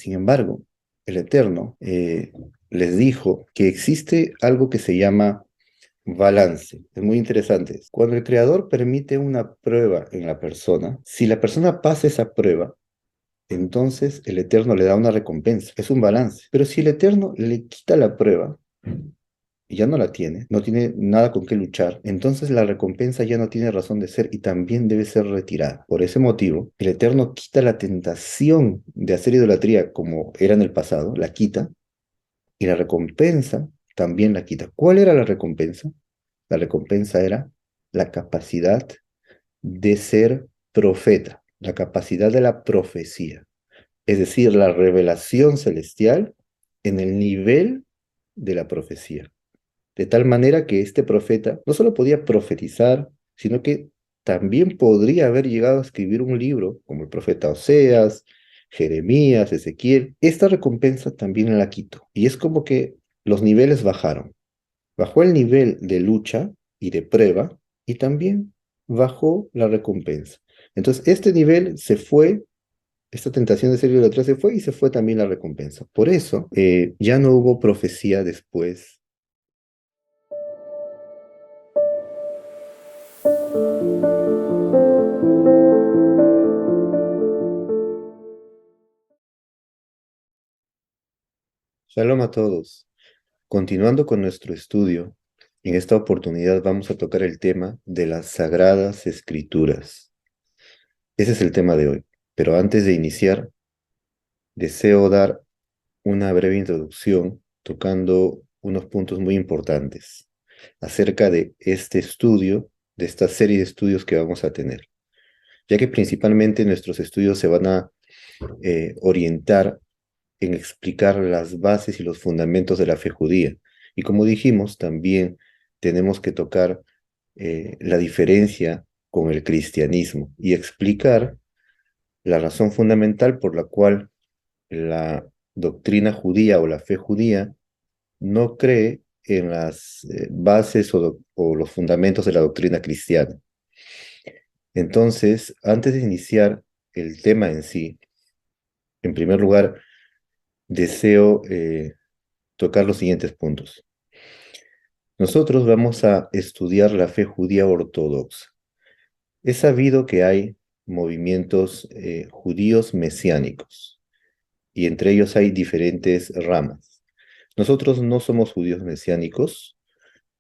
Sin embargo, el Eterno les dijo que existe algo que se llama balance. Es muy interesante. Cuando el creador permite una prueba en la persona, si la persona pasa esa prueba, entonces el Eterno le da una recompensa. Es un balance. Pero si el Eterno le quita la prueba y ya no la tiene, no tiene nada con qué luchar, entonces la recompensa ya no tiene razón de ser y también debe ser retirada. Por ese motivo, el Eterno quita la tentación de hacer idolatría como era en el pasado, la quita, y la recompensa también la quita. ¿Cuál era la recompensa? La recompensa era la capacidad de ser profeta, la capacidad de la profecía, es decir, la revelación celestial en el nivel de la profecía. De tal manera que este profeta no solo podía profetizar, sino que también podría haber llegado a escribir un libro, como el profeta Oseas, Jeremías, Ezequiel. Esta recompensa también la quitó. Y es como que los niveles bajaron. Bajó el nivel de lucha y de prueba y también bajó la recompensa. Entonces, este nivel se fue, esta tentación de ser idólatra se fue y se fue también la recompensa. Por eso, ya no hubo profecía después. Shalom a todos. Continuando con nuestro estudio, en esta oportunidad vamos a tocar el tema de las Sagradas Escrituras. Ese es el tema de hoy. Pero antes de iniciar, deseo dar una breve introducción tocando unos puntos muy importantes acerca de este estudio, de esta serie de estudios que vamos a tener, ya que principalmente nuestros estudios se van a orientar en explicar las bases y los fundamentos de la fe judía. Y como dijimos, también tenemos que tocar la diferencia con el cristianismo y explicar la razón fundamental por la cual la doctrina judía o la fe judía no cree en las bases o los fundamentos de la doctrina cristiana. Entonces, antes de iniciar el tema en sí, en primer lugar, deseo tocar los siguientes puntos. Nosotros vamos a estudiar la fe judía ortodoxa. Es sabido que hay movimientos judíos mesiánicos y entre ellos hay diferentes ramas. Nosotros no somos judíos mesiánicos,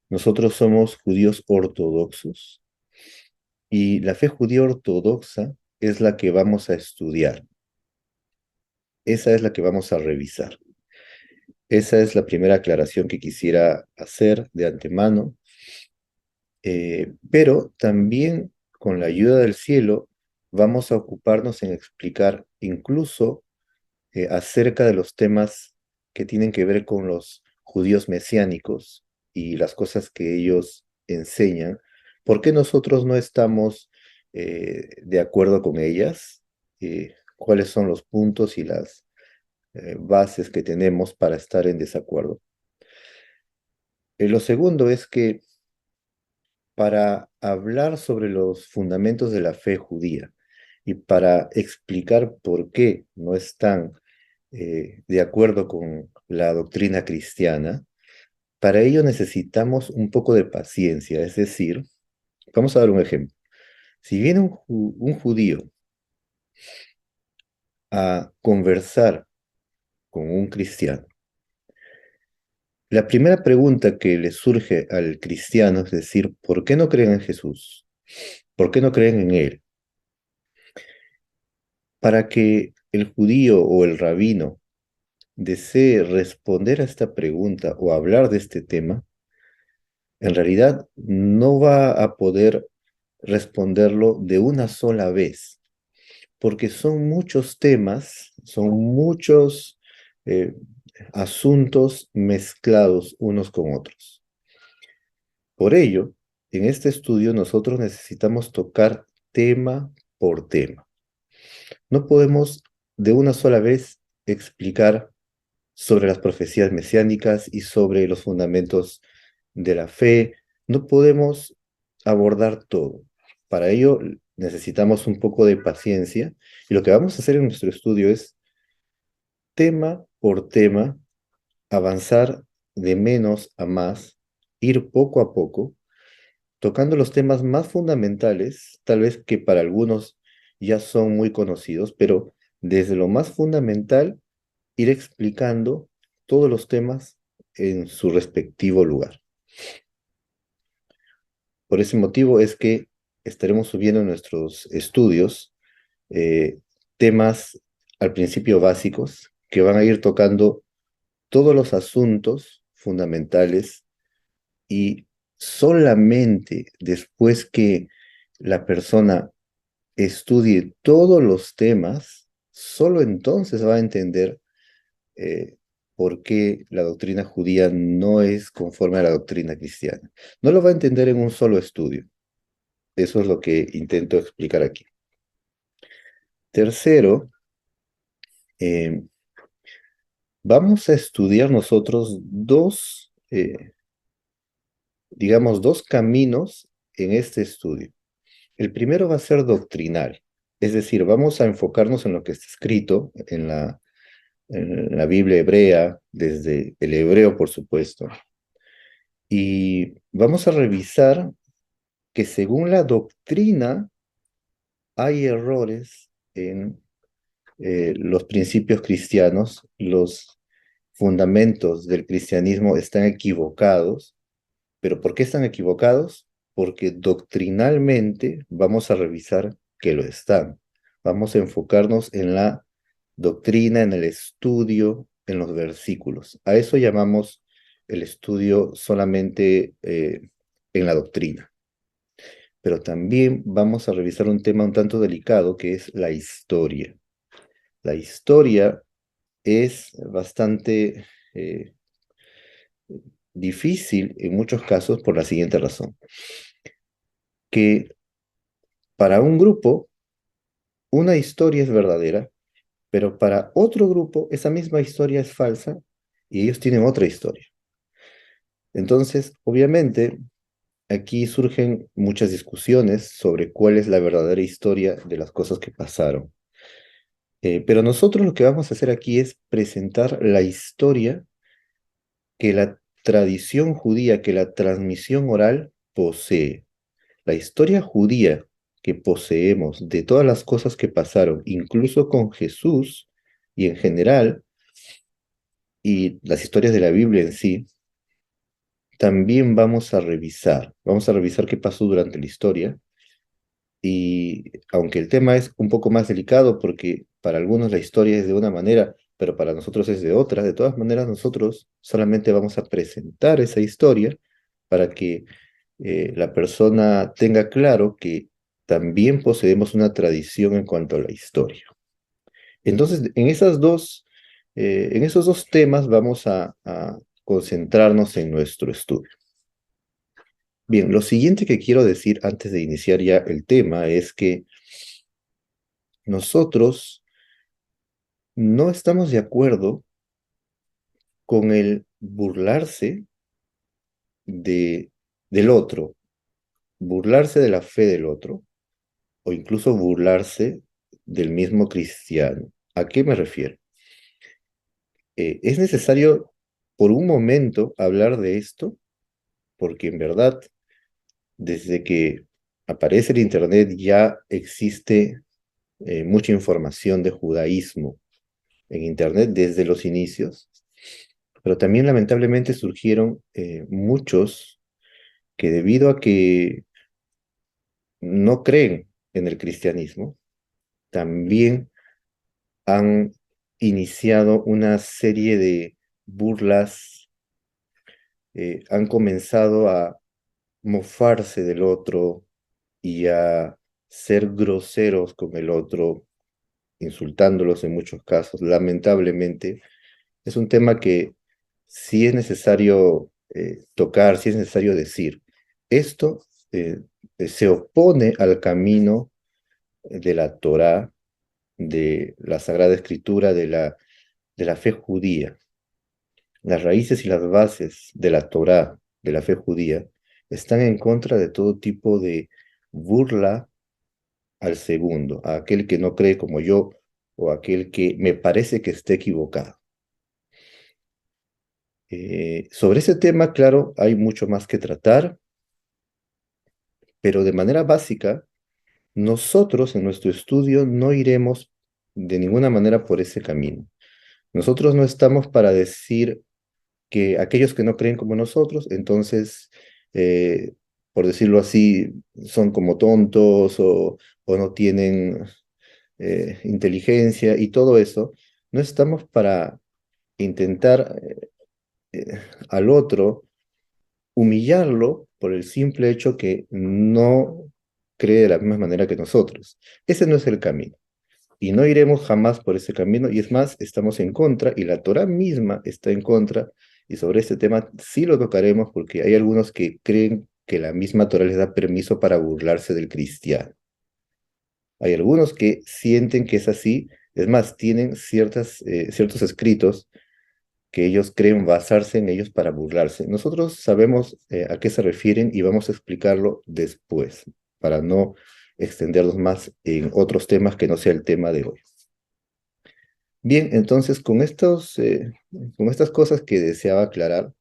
nosotros somos judíos ortodoxos y la fe judía ortodoxa es la que vamos a estudiar. Esa es la que vamos a revisar. Esa es la primera aclaración que quisiera hacer de antemano, pero también con la ayuda del cielo vamos a ocuparnos en explicar incluso acerca de los temas que tienen que ver con los judíos mesiánicos y las cosas que ellos enseñan, ¿por qué nosotros no estamos de acuerdo con ellas? ¿Cuáles son los puntos y las bases que tenemos para estar en desacuerdo? Lo segundo es que para hablar sobre los fundamentos de la fe judía y para explicar por qué no están de acuerdo con la doctrina cristiana, para ello necesitamos un poco de paciencia. Es decir, vamos a dar un ejemplo. Si viene un judío a conversar con un cristiano, la primera pregunta que le surge al cristiano es decir, ¿por qué no creen en Jesús? ¿Por qué no creen en Él? Para que el judío o el rabino desee responder a esta pregunta o hablar de este tema, en realidad no va a poder responderlo de una sola vez, porque son muchos temas, son muchos eh, asuntos mezclados unos con otros. Por ello, en este estudio nosotros necesitamos tocar tema por tema. No podemos de una sola vez explicar sobre las profecías mesiánicas y sobre los fundamentos de la fe. No podemos abordar todo. Para ello necesitamos un poco de paciencia y lo que vamos a hacer en nuestro estudio es tema por tema, avanzar de menos a más, ir poco a poco, tocando los temas más fundamentales, tal vez que para algunos ya son muy conocidos, pero desde lo más fundamental, ir explicando todos los temas en su respectivo lugar. Por ese motivo es que estaremos subiendo en nuestros estudios eh, temas al principio básicos que van a ir tocando todos los asuntos fundamentales y solamente después que la persona estudie todos los temas, solo entonces va a entender eh, por qué la doctrina judía no es conforme a la doctrina cristiana. No lo va a entender en un solo estudio. Eso es lo que intento explicar aquí. Tercero, eh, vamos a estudiar nosotros digamos, dos caminos en este estudio. El primero va a ser doctrinal, es decir, vamos a enfocarnos en lo que está escrito en la Biblia hebrea, desde el hebreo, por supuesto, y vamos a revisar que según la doctrina hay errores en los principios cristianos, los fundamentos del cristianismo están equivocados. ¿Pero por qué están equivocados? Porque doctrinalmente vamos a revisar que lo están. Vamos a enfocarnos en la doctrina, en el estudio, en los versículos. A eso llamamos el estudio solamente en la doctrina. Pero también vamos a revisar un tema un tanto delicado que es la historia. La historia es bastante difícil en muchos casos por la siguiente razón, que para un grupo una historia es verdadera, pero para otro grupo esa misma historia es falsa y ellos tienen otra historia. Entonces, obviamente, aquí surgen muchas discusiones sobre cuál es la verdadera historia de las cosas que pasaron. Pero nosotros lo que vamos a hacer aquí es presentar la historia que la tradición judía, que la transmisión oral posee. La historia judía que poseemos de todas las cosas que pasaron, incluso con Jesús y en general, y las historias de la Biblia en sí, también vamos a revisar. Vamos a revisar qué pasó durante la historia. Y aunque el tema es un poco más delicado porque para algunos la historia es de una manera, pero para nosotros es de otra, de todas maneras nosotros solamente vamos a presentar esa historia para que la persona tenga claro que también poseemos una tradición en cuanto a la historia. Entonces, en esos dos temas vamos a concentrarnos en nuestro estudio. Bien, lo siguiente que quiero decir antes de iniciar ya el tema es que nosotros no estamos de acuerdo con el burlarse de, del otro, burlarse de la fe del otro, o incluso burlarse del mismo cristiano. ¿A qué me refiero? Es necesario por un momento hablar de esto, porque en verdad, desde que aparece el Internet ya existe mucha información de judaísmo en Internet desde los inicios, pero también lamentablemente surgieron muchos que debido a que no creen en el cristianismo, también han iniciado una serie de burlas, han comenzado a mofarse del otro y a ser groseros con el otro, insultándolos en muchos casos. Lamentablemente, es un tema que sí es necesario tocar, sí es necesario decir. Esto se opone al camino de la Torá, de la Sagrada Escritura, de la fe judía. Las raíces y las bases de la Torá, de la fe judía, están en contra de todo tipo de burla al segundo, a aquel que no cree como yo, o aquel que me parece que esté equivocado. Sobre ese tema, claro, hay mucho más que tratar, pero de manera básica, nosotros en nuestro estudio no iremos de ninguna manera por ese camino. Nosotros no estamos para decir que aquellos que no creen como nosotros, entonces, eh, por decirlo así, son como tontos o no tienen inteligencia y todo eso. No estamos para intentar al otro humillarlo por el simple hecho que no cree de la misma manera que nosotros. Ese no es el camino. Y no iremos jamás por ese camino, y es más, estamos en contra, y la Torah misma está en contra, y sobre este tema sí lo tocaremos porque hay algunos que creen que la misma Torah les da permiso para burlarse del cristiano. Hay algunos que sienten que es así, es más, tienen ciertos escritos que ellos creen basarse en ellos para burlarse. Nosotros sabemos a qué se refieren y vamos a explicarlo después, para no extendernos más en otros temas que no sea el tema de hoy. Bien, entonces con estas cosas que deseaba aclarar,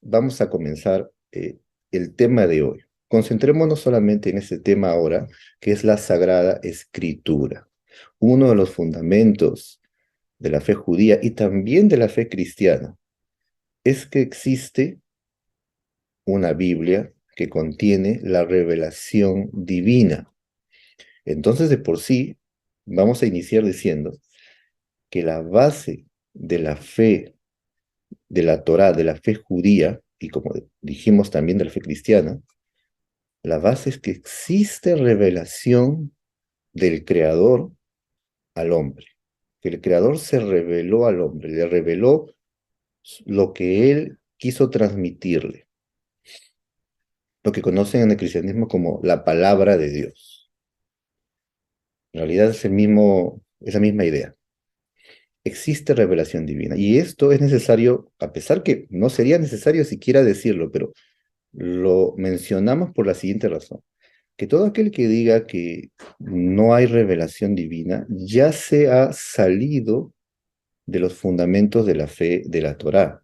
vamos a comenzar el tema de hoy. Concentrémonos solamente en este tema ahora, que es la Sagrada Escritura, uno de los fundamentos de la fe judía y también de la fe cristiana. Es que existe una Biblia que contiene la revelación divina. Entonces, de por sí, vamos a iniciar diciendo que la base de la fe, de la Torá, de la fe judía, y como dijimos también de la fe cristiana, la base es que existe revelación del Creador al hombre, que el Creador se reveló al hombre, le reveló lo que él quiso transmitirle, lo que conocen en el cristianismo como la palabra de Dios. En realidad es esa misma idea. Existe revelación divina. Y esto es necesario, a pesar que no sería necesario siquiera decirlo, pero lo mencionamos por la siguiente razón. Que todo aquel que diga que no hay revelación divina ya se ha salido de los fundamentos de la fe de la Torá.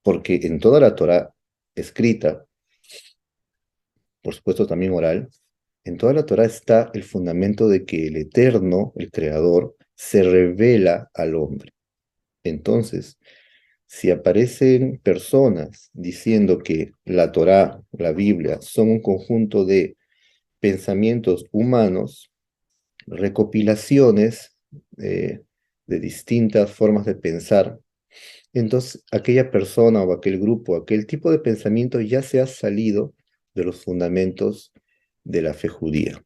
Porque en toda la Torá escrita, por supuesto también oral, en toda la Torá está el fundamento de que el Eterno, el Creador, se revela al hombre. Entonces, si aparecen personas diciendo que la Torá, la Biblia, son un conjunto de pensamientos humanos, recopilaciones de distintas formas de pensar, entonces aquella persona o aquel grupo, aquel tipo de pensamiento ya se ha salido de los fundamentos de la fe judía.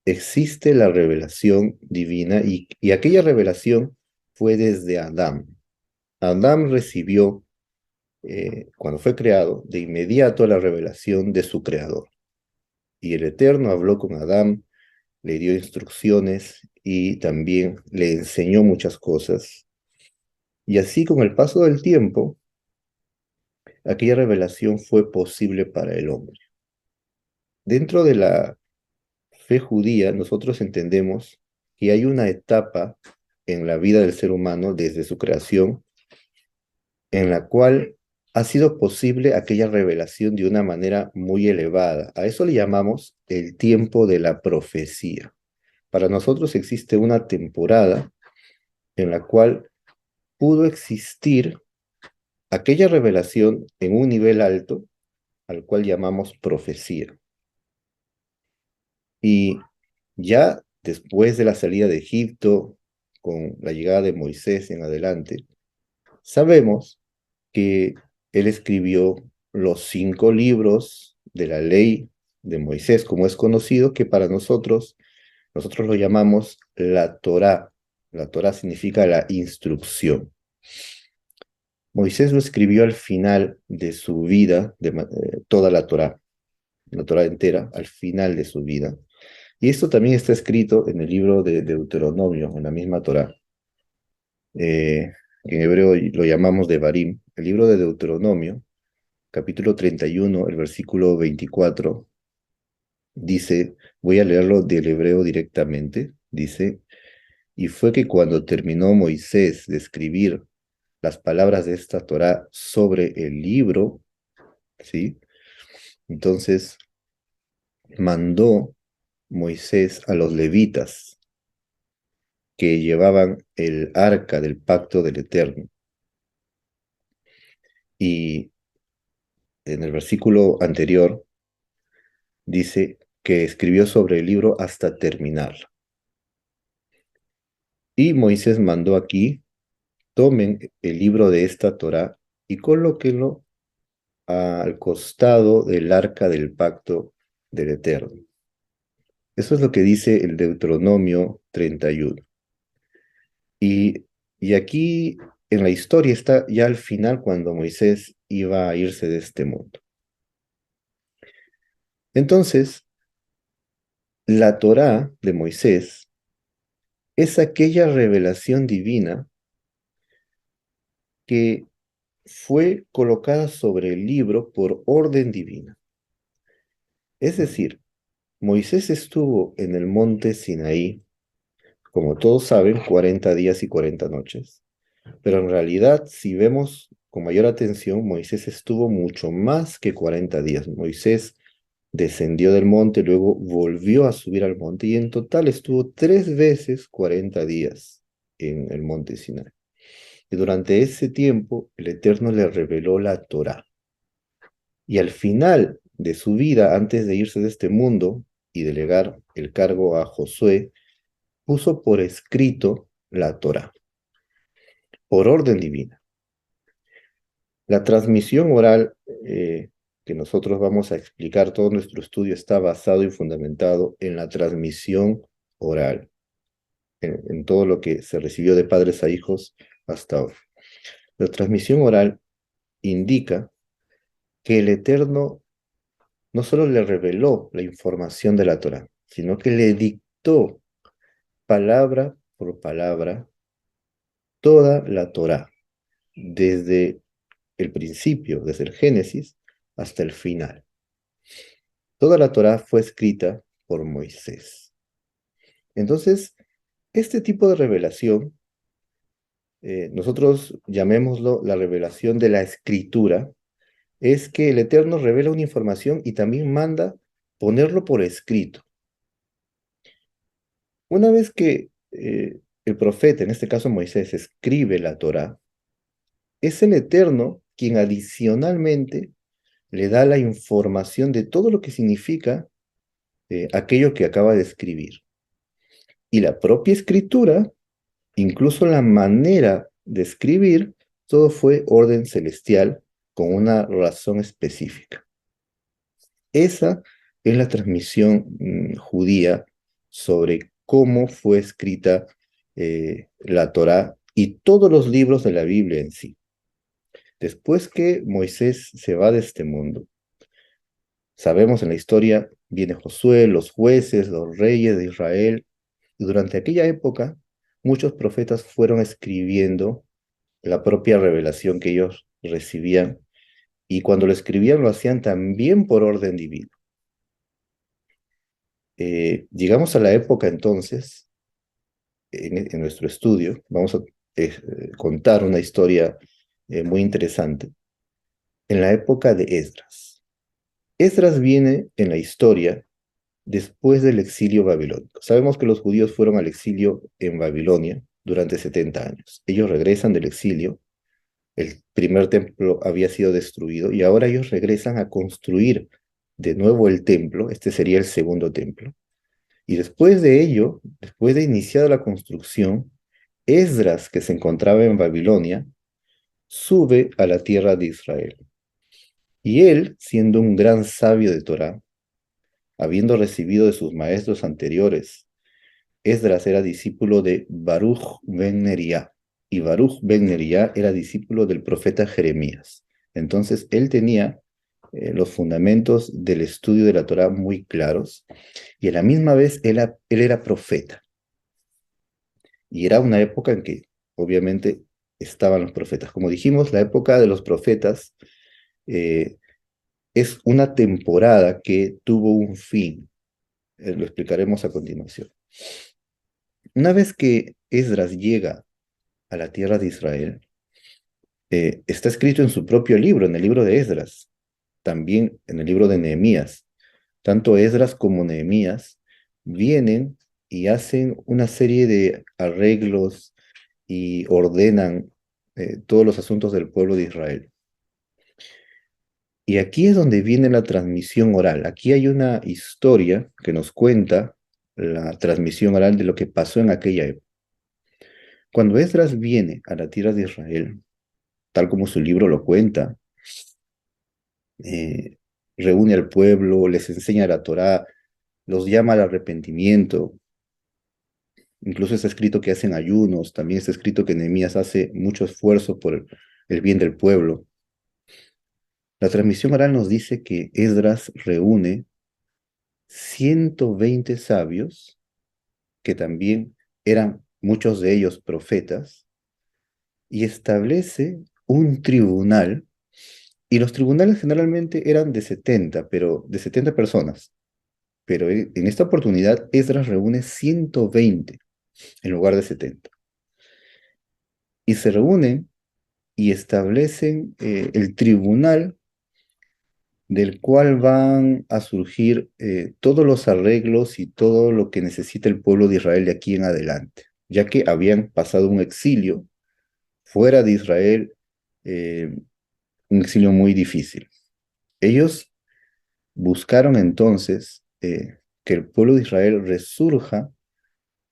Existe la revelación divina y aquella revelación fue desde Adán. Adán recibió, cuando fue creado, de inmediato la revelación de su creador. Y el Eterno habló con Adán, le dio instrucciones y también le enseñó muchas cosas. Y así con el paso del tiempo, aquella revelación fue posible para el hombre. Dentro de la fe judía, nosotros entendemos que hay una etapa en la vida del ser humano desde su creación en la cual ha sido posible aquella revelación de una manera muy elevada. A eso le llamamos el tiempo de la profecía. Para nosotros existe una temporada en la cual pudo existir aquella revelación en un nivel alto, al cual llamamos profecía. Y ya después de la salida de Egipto, con la llegada de Moisés en adelante, sabemos que él escribió los 5 libros de la ley de Moisés, como es conocido, que para nosotros lo llamamos la Torá. La Torá significa la instrucción. Moisés lo escribió al final de su vida, toda la Torá entera, al final de su vida. Y esto también está escrito en el libro de Deuteronomio, en la misma Torá. En hebreo lo llamamos Devarim. El libro de Deuteronomio, capítulo 31, el versículo 24, dice, voy a leerlo del hebreo directamente, dice, Y fue que cuando terminó Moisés de escribir las palabras de esta Torá sobre el libro, ¿sí? Entonces mandó Moisés a los levitas que llevaban el arca del pacto del Eterno. Y en el versículo anterior dice que escribió sobre el libro hasta terminarlo. Y Moisés mandó aquí, tomen el libro de esta Torá y colóquenlo al costado del arca del pacto del Eterno. Eso es lo que dice el Deuteronomio 31. Y, y aquí en la historia está ya al final cuando Moisés iba a irse de este mundo. Entonces, la Torá de Moisés es aquella revelación divina que fue colocada sobre el libro por orden divina. Es decir, Moisés estuvo en el monte Sinaí, como todos saben, 40 días y 40 noches. Pero en realidad, si vemos con mayor atención, Moisés estuvo mucho más que 40 días. Moisés descendió del monte, luego volvió a subir al monte y en total estuvo 3 veces 40 días en el monte Sinai. Y durante ese tiempo, el Eterno le reveló la Torá. Y al final de su vida, antes de irse de este mundo y delegar el cargo a Josué, puso por escrito la Torá, por orden divina. La transmisión oral que nosotros vamos a explicar, todo nuestro estudio está basado y fundamentado en la transmisión oral, en todo lo que se recibió de padres a hijos hasta ahora. La transmisión oral indica que el Eterno no solo le reveló la información de la Torá, sino que le dictó palabra por palabra toda la Torá, desde el principio, desde el Génesis hasta el final. Toda la Torá fue escrita por Moisés. Entonces, este tipo de revelación, nosotros llamémoslo la revelación de la escritura, es que el Eterno revela una información y también manda ponerlo por escrito. Una vez que el profeta, en este caso Moisés, escribe la Torá, es el Eterno quien adicionalmente le da la información de todo lo que significa aquello que acaba de escribir. Y la propia escritura, incluso la manera de escribir, todo fue orden celestial con una razón específica. Esa es la transmisión judía sobre cómo fue escrita la Torá y todos los libros de la Biblia en sí. Después que Moisés se va de este mundo, sabemos en la historia, viene Josué, los jueces, los reyes de Israel, y durante aquella época muchos profetas fueron escribiendo la propia revelación que ellos recibían, y cuando lo escribían lo hacían también por orden divino. Llegamos a la época entonces, en nuestro estudio, vamos a contar una historia muy interesante, en la época de Esdras. Esdras viene en la historia después del exilio babilónico. Sabemos que los judíos fueron al exilio en Babilonia durante 70 años. Ellos regresan del exilio, el primer templo había sido destruido y ahora ellos regresan a construir de nuevo el templo, este sería el segundo templo. Y después de ello, después de iniciada la construcción, Esdras, que se encontraba en Babilonia, sube a la tierra de Israel. Y él, siendo un gran sabio de Torá, habiendo recibido de sus maestros anteriores, Esdras era discípulo de Baruch ben Neriá, y Baruch ben Neriá era discípulo del profeta Jeremías. Entonces, él tenía los fundamentos del estudio de la Torá muy claros, y a la misma vez él era profeta. Y era una época en que, obviamente, estaban los profetas. Como dijimos, la época de los profetas es una temporada que tuvo un fin. Lo explicaremos a continuación. Una vez que Esdras llega a la tierra de Israel, está escrito en su propio libro, en el libro de Esdras, también en el libro de Nehemías. Tanto Esdras como Nehemías vienen y hacen una serie de arreglos y ordenan todos los asuntos del pueblo de Israel. Y aquí es donde viene la transmisión oral. Aquí hay una historia que nos cuenta la transmisión oral de lo que pasó en aquella época. Cuando Esdras viene a la tierra de Israel, tal como su libro lo cuenta, eh, reúne al pueblo, les enseña la Torá, los llama al arrepentimiento. Incluso está escrito que hacen ayunos, también está escrito que Nehemías hace mucho esfuerzo por el bien del pueblo. La transmisión oral nos dice que Esdras reúne 120 sabios, que también eran muchos de ellos profetas, y establece un tribunal, y los tribunales generalmente eran de 70, pero de 70 personas, pero en esta oportunidad Esdras reúne 120 en lugar de 70. Y se reúnen y establecen el tribunal del cual van a surgir todos los arreglos y todo lo que necesita el pueblo de Israel de aquí en adelante, ya que habían pasado un exilio fuera de Israel, eh, un exilio muy difícil. Ellos buscaron entonces que el pueblo de Israel resurja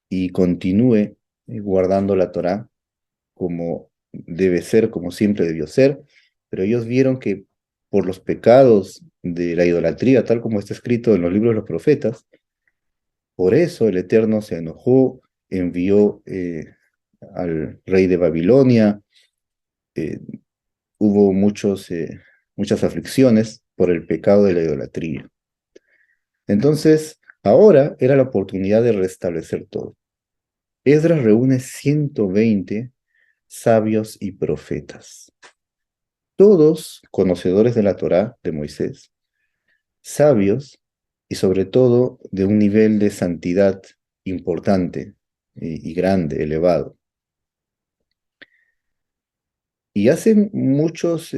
y continúe guardando la Torá como debe ser, como siempre debió ser, pero ellos vieron que por los pecados de la idolatría, tal como está escrito en los libros de los profetas, por eso el Eterno se enojó, envió al rey de Babilonia, eh, hubo muchas aflicciones por el pecado de la idolatría. Entonces, ahora era la oportunidad de restablecer todo. Esdras reúne 120 sabios y profetas, todos conocedores de la Torá de Moisés, sabios y sobre todo de un nivel de santidad importante y grande, elevado. Y hacen muchos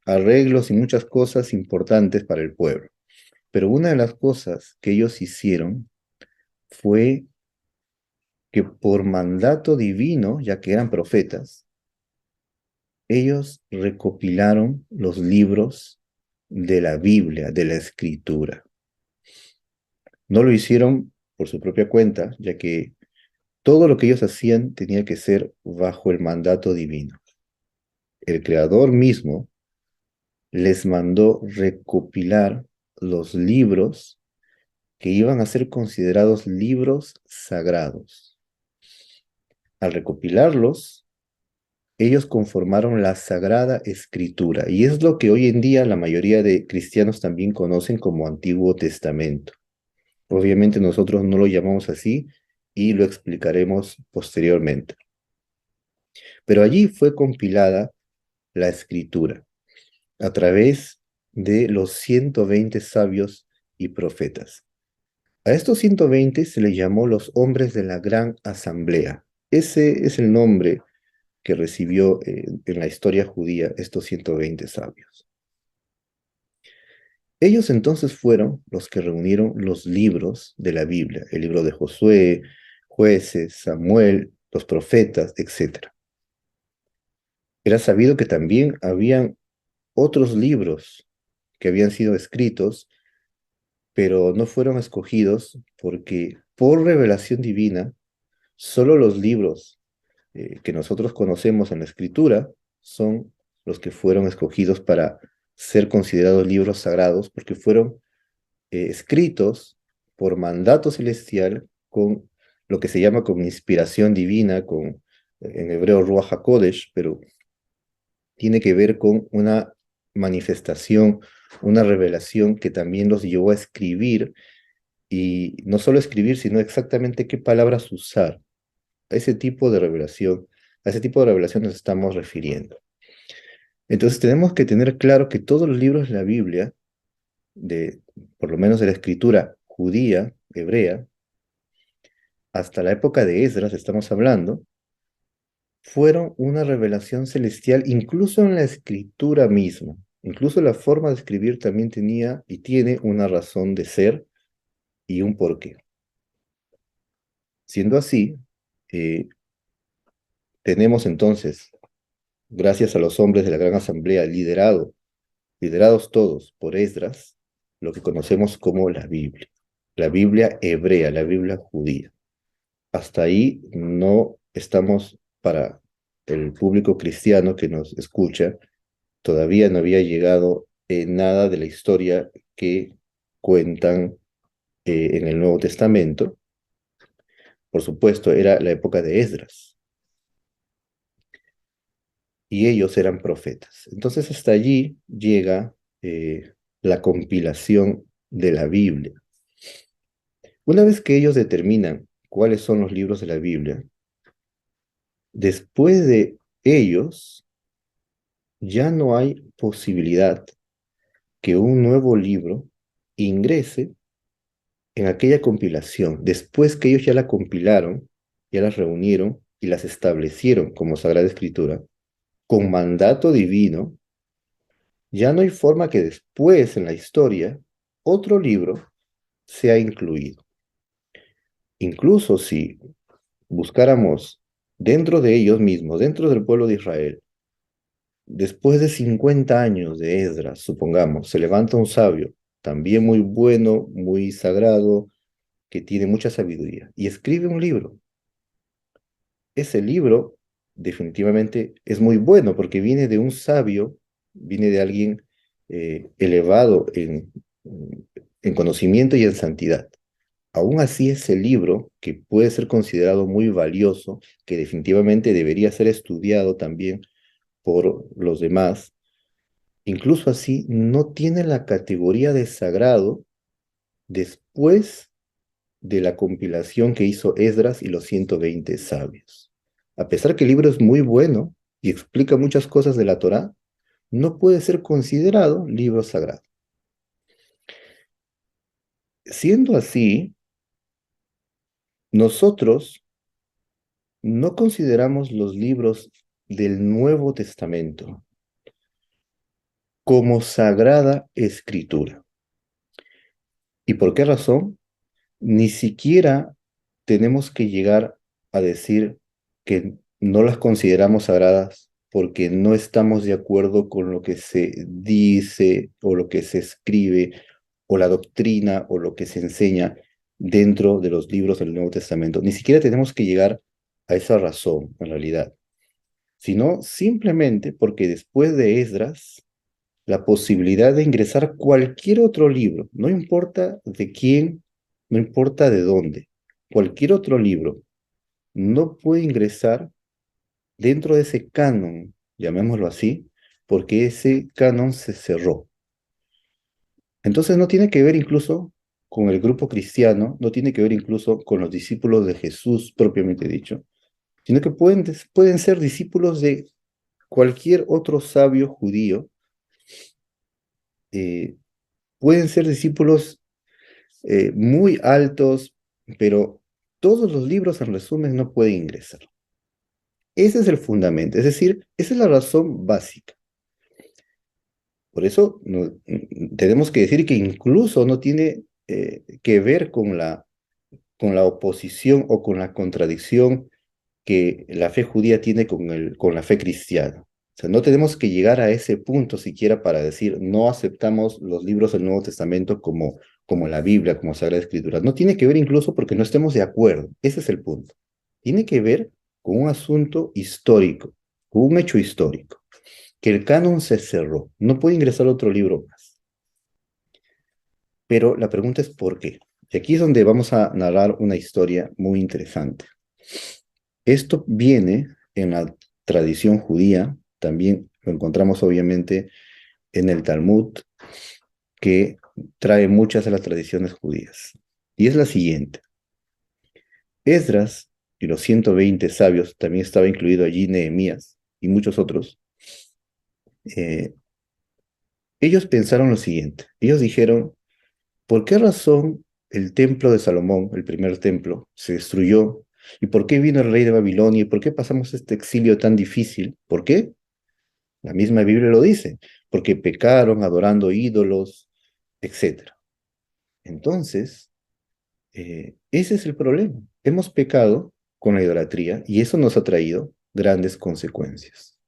arreglos y muchas cosas importantes para el pueblo. Pero una de las cosas que ellos hicieron fue que por mandato divino, ya que eran profetas, ellos recopilaron los libros de la Biblia, de la Escritura. No lo hicieron por su propia cuenta, ya que todo lo que ellos hacían tenía que ser bajo el mandato divino. El Creador mismo les mandó recopilar los libros que iban a ser considerados libros sagrados. Al recopilarlos, ellos conformaron la Sagrada Escritura, y es lo que hoy en día la mayoría de cristianos también conocen como Antiguo Testamento. Obviamente nosotros no lo llamamos así y lo explicaremos posteriormente. Pero allí fue compilada la Escritura a través de los 120 sabios y profetas. A estos 120 se les llamó los hombres de la gran asamblea. Ese es el nombre que recibió en la historia judía estos 120 sabios. Ellos entonces fueron los que reunieron los libros de la Biblia, el libro de Josué, Jueces, Samuel, los profetas, etc. Era sabido que también habían otros libros que habían sido escritos, pero no fueron escogidos porque por revelación divina, solo los libros que nosotros conocemos en la Escritura son los que fueron escogidos para ser considerados libros sagrados, porque fueron escritos por mandato celestial con lo que se llama con inspiración divina, en hebreo Ruach HaKodesh, pero tiene que ver con una manifestación, una revelación que también los llevó a escribir, y no solo escribir, sino exactamente qué palabras usar. A ese tipo de revelación, a ese tipo de revelación nos estamos refiriendo. Entonces tenemos que tener claro que todos los libros de la Biblia, de, por lo menos de la escritura judía, hebrea, hasta la época de Esdras, estamos hablando, fueron una revelación celestial, incluso en la escritura misma. Incluso la forma de escribir también tenía y tiene una razón de ser y un porqué. Siendo así, eh, tenemos entonces, gracias a los hombres de la Gran Asamblea, liderados todos por Esdras, lo que conocemos como la Biblia hebrea, la Biblia judía. Hasta ahí no estamos para el público cristiano que nos escucha, todavía no había llegado nada de la historia que cuentan en el Nuevo Testamento. Por supuesto, era la época de Esdras y ellos eran profetas. Entonces hasta allí llega la compilación de la Biblia. Una vez que ellos determinan cuáles son los libros de la Biblia, después de ellos ya no hay posibilidad que un nuevo libro ingrese en aquella compilación. Después que ellos ya la compilaron, ya las reunieron y las establecieron como Sagrada Escritura, con mandato divino, ya no hay forma que después en la historia otro libro sea incluido. Incluso si buscáramos dentro de ellos mismos, dentro del pueblo de Israel, después de 50 años de Esdras, supongamos, se levanta un sabio, también muy bueno, muy sagrado, que tiene mucha sabiduría, y escribe un libro. Ese libro definitivamente es muy bueno porque viene de un sabio, viene de alguien elevado en conocimiento y en santidad. Aún así, ese libro, que puede ser considerado muy valioso, que definitivamente debería ser estudiado también por los demás, incluso así no tiene la categoría de sagrado después de la compilación que hizo Esdras y los 120 sabios. A pesar que el libro es muy bueno y explica muchas cosas de la Torá, no puede ser considerado libro sagrado. Siendo así, nosotros no consideramos los libros del Nuevo Testamento como sagrada escritura. ¿Y por qué razón? Ni siquiera tenemos que llegar a decir que no las consideramos sagradas porque no estamos de acuerdo con lo que se dice o lo que se escribe o la doctrina o lo que se enseña dentro de los libros del Nuevo Testamento. Ni siquiera tenemos que llegar a esa razón, en realidad, sino simplemente porque después de Esdras, la posibilidad de ingresar cualquier otro libro, no importa de quién, no importa de dónde, cualquier otro libro no puede ingresar dentro de ese canon, llamémoslo así, porque ese canon se cerró. Entonces no tiene que ver incluso con el grupo cristiano, no tiene que ver incluso con los discípulos de Jesús propiamente dicho, sino que pueden ser discípulos de cualquier otro sabio judío, eh, pueden ser discípulos muy altos, pero todos los libros en resumen no pueden ingresar. Ese es el fundamento, es decir, esa es la razón básica. Por eso tenemos que decir que incluso no tiene que ver con la oposición o con la contradicción que la fe judía tiene con la fe cristiana. O sea, no tenemos que llegar a ese punto siquiera para decir no aceptamos los libros del Nuevo Testamento como la Biblia, como Sagrada Escritura. No tiene que ver incluso porque no estemos de acuerdo. Ese es el punto. Tiene que ver con un asunto histórico, con un hecho histórico, que el canon se cerró. No puede ingresar otro libro más. Pero la pregunta es ¿por qué? Y aquí es donde vamos a narrar una historia muy interesante. Esto viene en la tradición judía, también lo encontramos obviamente en el Talmud, que trae muchas de las tradiciones judías. Y es la siguiente. Esdras y los 120 sabios, también estaba incluido allí Nehemías y muchos otros, eh, ellos pensaron lo siguiente. Ellos dijeron, ¿por qué razón el templo de Salomón, el primer templo, se destruyó? ¿Y por qué vino el rey de Babilonia? ¿Y por qué pasamos este exilio tan difícil? ¿Por qué? La misma Biblia lo dice, porque pecaron adorando ídolos, etcétera. Entonces, ese es el problema. Hemos pecado con la idolatría y eso nos ha traído grandes consecuencias.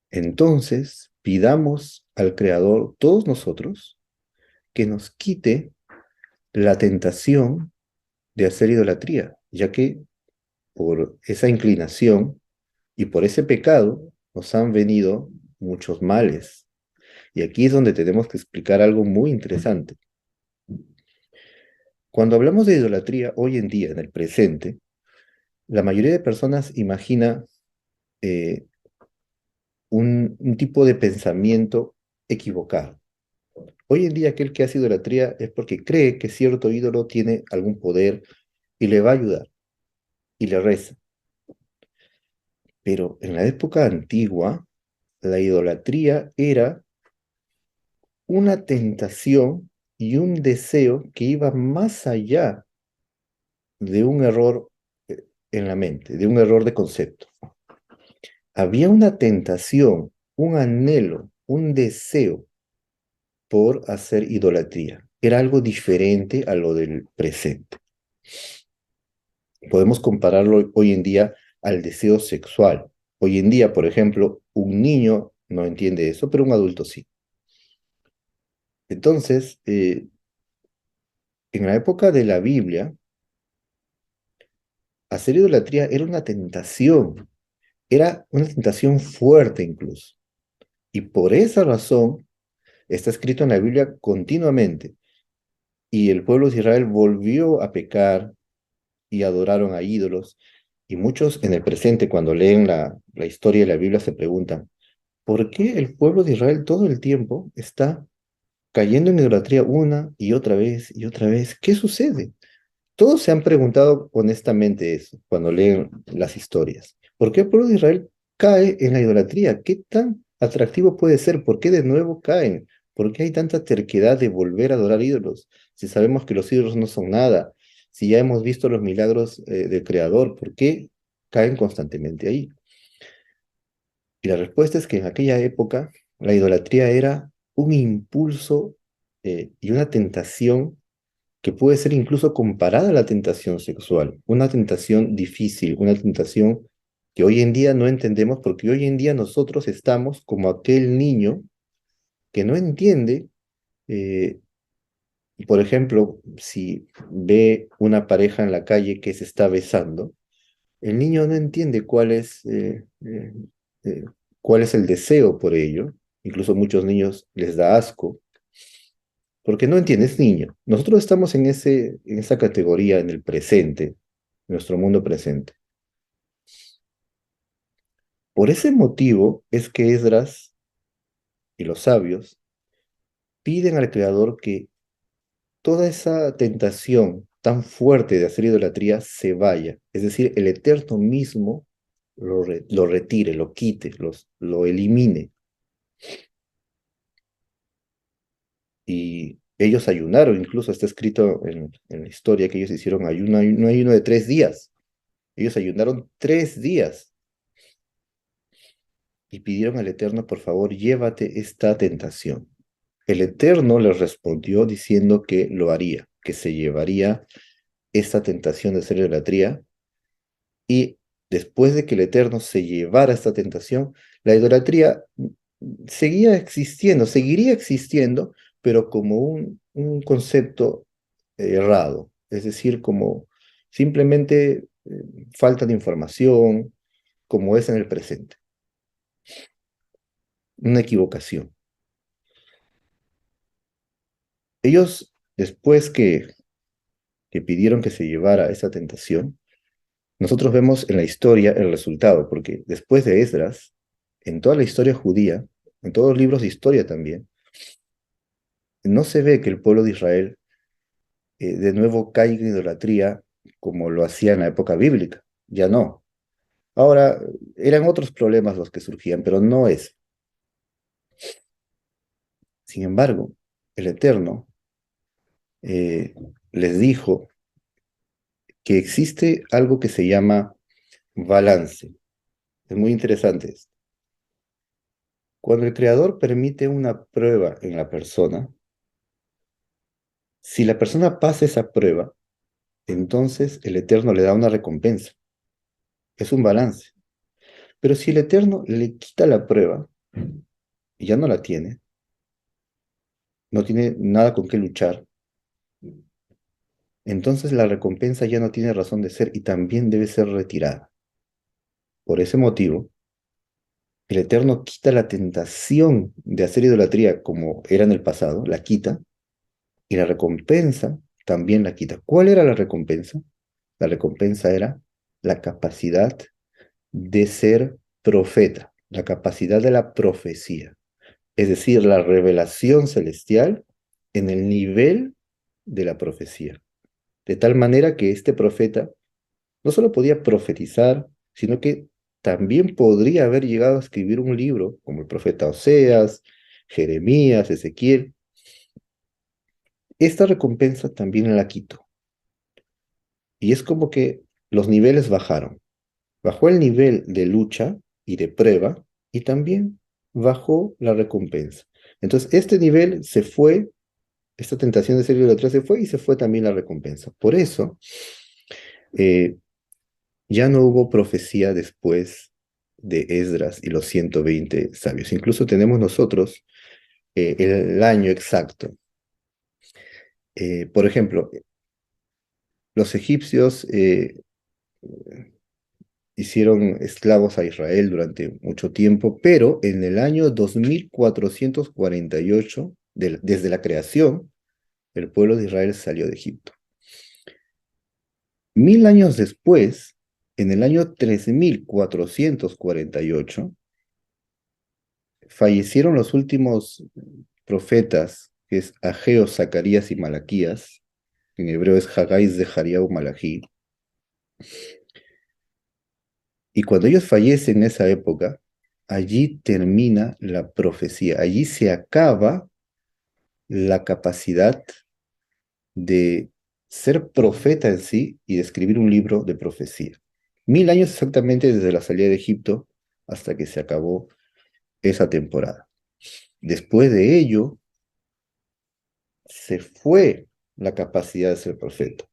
Entonces, pidamos al Creador, todos nosotros, que nos quite la tentación de hacer idolatría, ya que por esa inclinación y por ese pecado nos han venido muchos males. Y aquí es donde tenemos que explicar algo muy interesante. Cuando hablamos de idolatría hoy en día, en el presente, la mayoría de personas imagina eh, un tipo de pensamiento equivocado. Hoy en día aquel que hace idolatría es porque cree que cierto ídolo tiene algún poder y le va a ayudar y le reza. Pero en la época antigua, la idolatría era una tentación y un deseo que iba más allá de un error en la mente, de un error de concepto. Había una tentación, un anhelo, un deseo por hacer idolatría. Era algo diferente a lo del presente. Podemos compararlo hoy en día al deseo sexual. Hoy en día, por ejemplo, un niño no entiende eso, pero un adulto sí. Entonces, en la época de la Biblia, hacer idolatría era una tentación fuerte incluso. Y por esa razón está escrito en la Biblia continuamente. Y el pueblo de Israel volvió a pecar y adoraron a ídolos. Y muchos en el presente, cuando leen la historia de la Biblia, se preguntan, ¿por qué el pueblo de Israel todo el tiempo está cayendo en idolatría una y otra vez y otra vez? ¿Qué sucede? Todos se han preguntado honestamente eso cuando leen las historias. ¿Por qué el pueblo de Israel cae en la idolatría? ¿Qué tan atractivo puede ser? ¿Por qué de nuevo caen? ¿Por qué hay tanta terquedad de volver a adorar ídolos? Si sabemos que los ídolos no son nada, si ya hemos visto los milagros del Creador, ¿por qué caen constantemente ahí? Y la respuesta es que en aquella época la idolatría era un impulso y una tentación que puede ser incluso comparada a la tentación sexual, una tentación difícil, una tentación que hoy en día no entendemos porque hoy en día nosotros estamos como aquel niño que no entiende, eh, por ejemplo, si ve una pareja en la calle que se está besando, el niño no entiende eh, cuál es el deseo por ello, incluso muchos niños les da asco, porque no entiendes, niño. Nosotros estamos en esa categoría en el presente, en nuestro mundo presente. Por ese motivo es que Esdras y los sabios piden al Creador que toda esa tentación tan fuerte de hacer idolatría se vaya. Es decir, el Eterno mismo lo retire, lo quite, lo elimine. Y ellos ayunaron, incluso está escrito en la historia que ellos hicieron ayuno, un ayuno de 3 días. Ellos ayunaron 3 días y pidieron al Eterno, por favor, llévate esta tentación. El Eterno les respondió diciendo que lo haría, que se llevaría esta tentación de hacer idolatría, y después de que el Eterno se llevara esta tentación, la idolatría seguía existiendo, seguiría existiendo, pero como un concepto errado, es decir, como simplemente falta de información, como es en el presente, una equivocación. Ellos, después que pidieron que se llevara esa tentación, nosotros vemos en la historia el resultado, porque después de Esdras, en toda la historia judía, en todos los libros de historia también, no se ve que el pueblo de Israel de nuevo caiga en idolatría como lo hacía en la época bíblica. Ya no. Ahora, eran otros problemas los que surgían, pero no es. Sin embargo, el Eterno eh, les dijo que existe algo que se llama balance. Es muy interesante esto. Cuando el creador permite una prueba en la persona, si la persona pasa esa prueba, entonces el Eterno le da una recompensa. Es un balance. Pero si el Eterno le quita la prueba y ya no la tiene, no tiene nada con qué luchar, entonces la recompensa ya no tiene razón de ser y también debe ser retirada. Por ese motivo, el Eterno quita la tentación de hacer idolatría como era en el pasado, la quita, y la recompensa también la quita. ¿Cuál era la recompensa? La recompensa era la capacidad de ser profeta, la capacidad de la profecía, es decir, la revelación celestial en el nivel de la profecía. De tal manera que este profeta no solo podía profetizar, sino que también podría haber llegado a escribir un libro, como el profeta Oseas, Jeremías, Ezequiel. Esta recompensa también la quitó. Y es como que los niveles bajaron. Bajó el nivel de lucha y de prueba y también bajó la recompensa. Entonces, este nivel se fue, esta tentación de ser idolatra se fue y se fue también la recompensa. Por eso, eh, ya no hubo profecía después de Esdras y los 120 sabios. Incluso tenemos nosotros el año exacto. Por ejemplo, los egipcios hicieron esclavos a Israel durante mucho tiempo, pero en el año 2448, desde la creación, el pueblo de Israel salió de Egipto. 1000 años después, en el año 3448, fallecieron los últimos profetas, que es Ageo, Zacarías y Malaquías. En hebreo es Haggai, Zechariah, Malají. Y cuando ellos fallecen en esa época, allí termina la profecía, allí se acaba la capacidad de ser profeta en sí y de escribir un libro de profecía. 1000 años exactamente desde la salida de Egipto hasta que se acabó esa temporada. Después de ello, se fue la capacidad de ser profeta.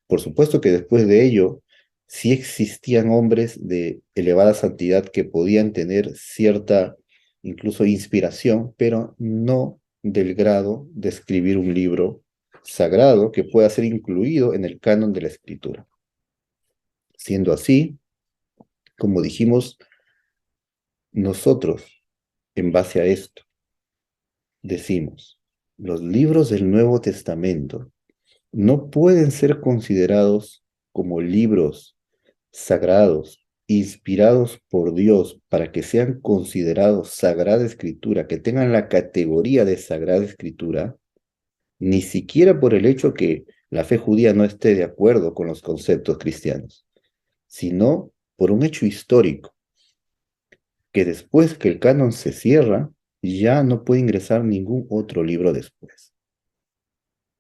Por supuesto que después de ello, sí existían hombres de elevada santidad que podían tener cierta, incluso inspiración, pero no del grado de escribir un libro sagrado que pueda ser incluido en el canon de la escritura. Siendo así, como dijimos, nosotros, en base a esto, decimos, los libros del Nuevo Testamento no pueden ser considerados como libros sagrados, inspirados por Dios para que sean considerados Sagrada Escritura, que tengan la categoría de Sagrada Escritura, ni siquiera por el hecho que la fe judía no esté de acuerdo con los conceptos cristianos, sino por un hecho histórico, que después que el canon se cierra, ya no puede ingresar ningún otro libro después.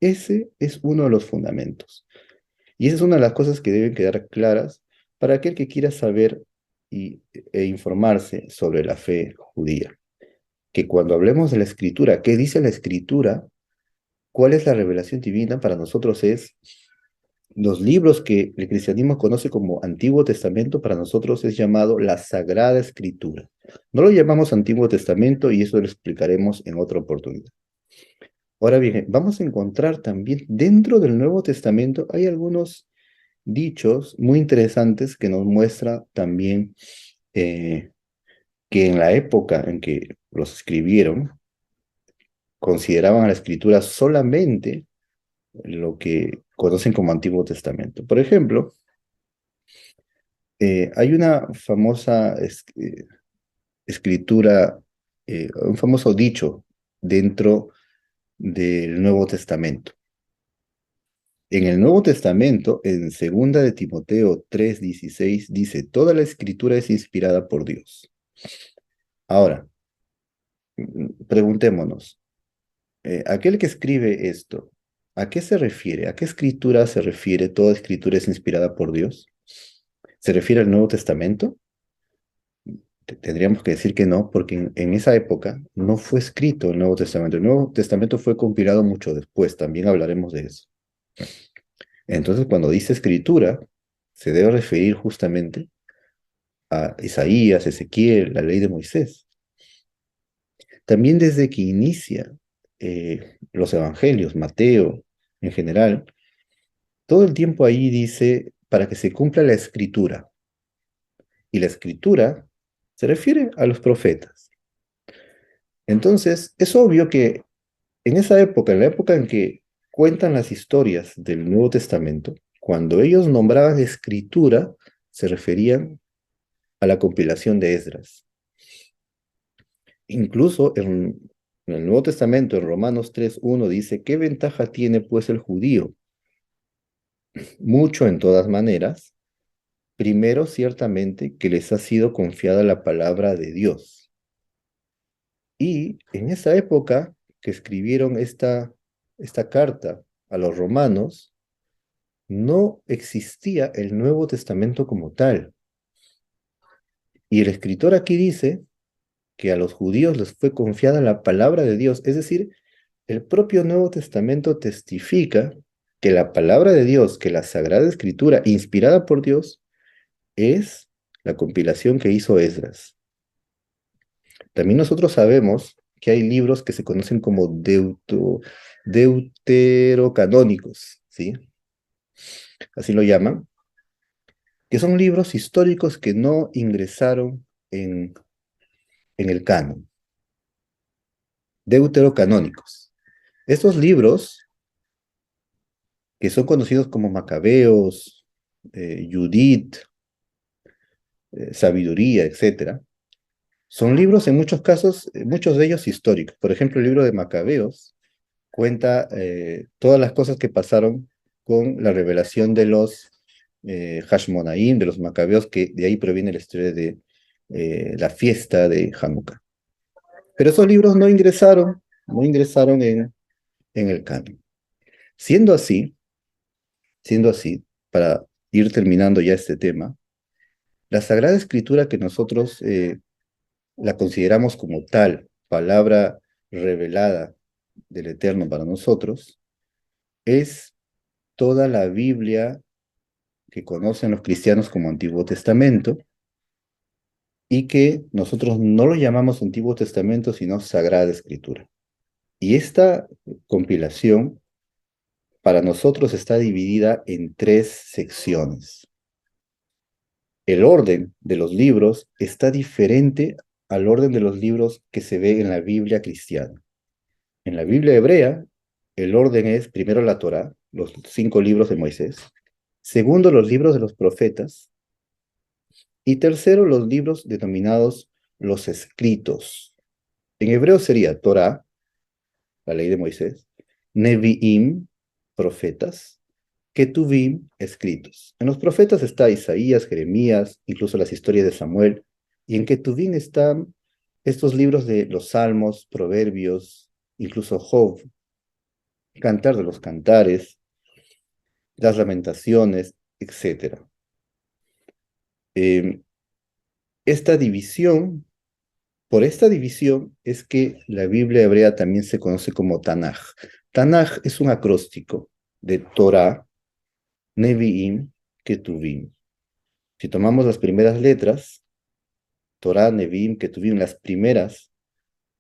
Ese es uno de los fundamentos. Y esa es una de las cosas que deben quedar claras para aquel que quiera saber e informarse sobre la fe judía. Que cuando hablemos de la escritura, ¿qué dice la escritura? ¿Cuál es la revelación divina? Para nosotros es los libros que el cristianismo conoce como Antiguo Testamento, para nosotros es llamado la Sagrada Escritura. No lo llamamos Antiguo Testamento y eso lo explicaremos en otra oportunidad. Ahora bien, vamos a encontrar también dentro del Nuevo Testamento hay algunos dichos muy interesantes que nos muestra también que en la época en que los escribieron, consideraban a la escritura solamente lo que conocen como Antiguo Testamento. Por ejemplo, hay una famosa escritura, un famoso dicho dentro del Nuevo Testamento. En el Nuevo Testamento, en segunda de Timoteo 3:16, dice, toda la escritura es inspirada por Dios. Ahora, preguntémonos, aquel que escribe esto, ¿A qué se refiere? ¿A qué escritura se refiere? ¿Toda escritura es inspirada por Dios? ¿Se refiere al Nuevo Testamento? Tendríamos que decir que no, porque en esa época no fue escrito el Nuevo Testamento. El Nuevo Testamento fue compilado mucho después, también hablaremos de eso. Entonces, cuando dice escritura, se debe referir justamente a Isaías, Ezequiel, la ley de Moisés. También desde que inicia los evangelios, Mateo en general, todo el tiempo ahí dice para que se cumpla la escritura. Y la escritura se refiere a los profetas. Entonces, es obvio que en esa época, en la época en que cuentan las historias del Nuevo Testamento, cuando ellos nombraban escritura, se referían a la compilación de Esdras. Incluso en el Nuevo Testamento, en Romanos 3:1, dice, ¿qué ventaja tiene pues el judío? Mucho en todas maneras. Primero, ciertamente, que les ha sido confiada la palabra de Dios. Y en esa época que escribieron esta carta a los romanos, no existía el Nuevo Testamento como tal. Y el escritor aquí dice que a los judíos les fue confiada la palabra de Dios, es decir, el propio Nuevo Testamento testifica que la palabra de Dios, que la Sagrada Escritura, inspirada por Dios, es la compilación que hizo Esdras. También nosotros sabemos que hay libros que se conocen como deuterocanónicos, ¿sí? Así lo llaman, que son libros históricos que no ingresaron en el canon, deuterocanónicos. Estos libros, que son conocidos como Macabeos, Judith, Sabiduría, etcétera, son libros en muchos casos, muchos de ellos históricos. Por ejemplo, el libro de Macabeos cuenta todas las cosas que pasaron con la revelación de los Hashmonaim, de los Macabeos, que de ahí proviene la historia de la fiesta de Hanukkah. Pero esos libros no ingresaron en el canon. Siendo así, para ir terminando ya este tema, la Sagrada Escritura que nosotros la consideramos como tal, palabra revelada del Eterno para nosotros, es toda la Biblia que conocen los cristianos como Antiguo Testamento y que nosotros no lo llamamos Antiguo Testamento, sino Sagrada Escritura. Y esta compilación para nosotros está dividida en 3 secciones. El orden de los libros está diferente al orden de los libros que se ve en la Biblia cristiana. En la Biblia hebrea, el orden es primero la Torá, los 5 libros de Moisés, segundo los libros de los profetas, y tercero los libros denominados los escritos. En hebreo sería Torá, la ley de Moisés, Nevi'im, profetas, Ketuvim, escritos. En los profetas está Isaías, Jeremías, incluso las historias de Samuel, y en Ketuvim están estos libros de los Salmos, Proverbios, incluso Job, Cantar de los Cantares, las Lamentaciones, etc. Eh, esta división, por esta división es que la Biblia hebrea también se conoce como Tanaj. Tanaj es un acróstico de Torah, Nevi'im, Ketuvim. Si tomamos las primeras letras, Torah, Nevi'im, Ketuvim, las primeras,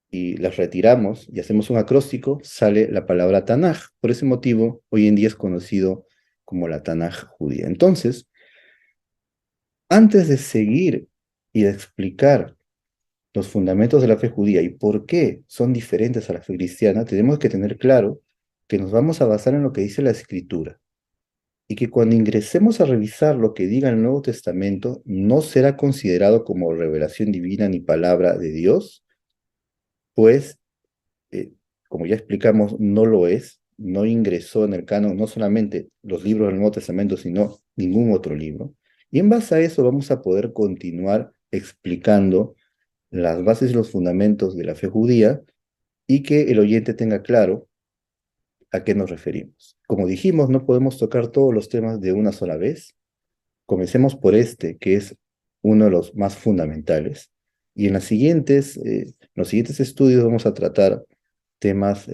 y las retiramos y hacemos un acróstico, sale la palabra Tanaj. Por ese motivo, hoy en día es conocido como la Tanaj judía. Entonces, antes de seguir y de explicar los fundamentos de la fe judía y por qué son diferentes a la fe cristiana, tenemos que tener claro que nos vamos a basar en lo que dice la Escritura y que cuando ingresemos a revisar lo que diga el Nuevo Testamento, no será considerado como revelación divina ni palabra de Dios, pues, como ya explicamos, no lo es, no ingresó en el canon no solamente los libros del Nuevo Testamento, sino ningún otro libro. Y en base a eso vamos a poder continuar explicando las bases y los fundamentos de la fe judía y que el oyente tenga claro a qué nos referimos. Como dijimos, no podemos tocar todos los temas de una sola vez. Comencemos por este, que es uno de los más fundamentales. Y en los siguientes estudios vamos a tratar temas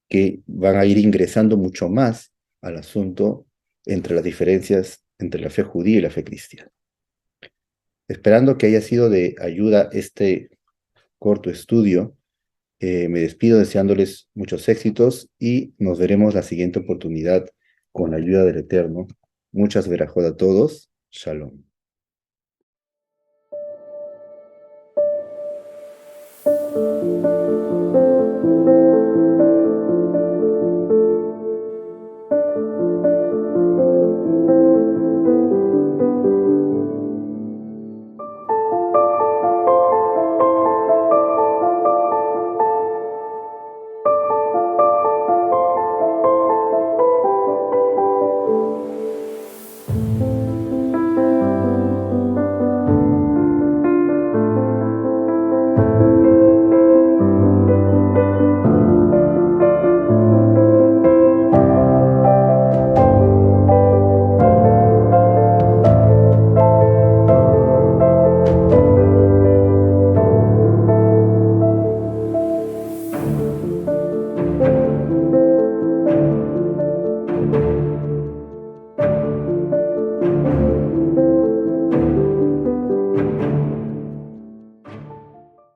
que van a ir ingresando mucho más al asunto entre las diferencias entre la fe judía y la fe cristiana. Esperando que haya sido de ayuda este corto estudio, me despido deseándoles muchos éxitos y nos veremos la siguiente oportunidad con la ayuda del Eterno. Muchas verajot a todos. Shalom.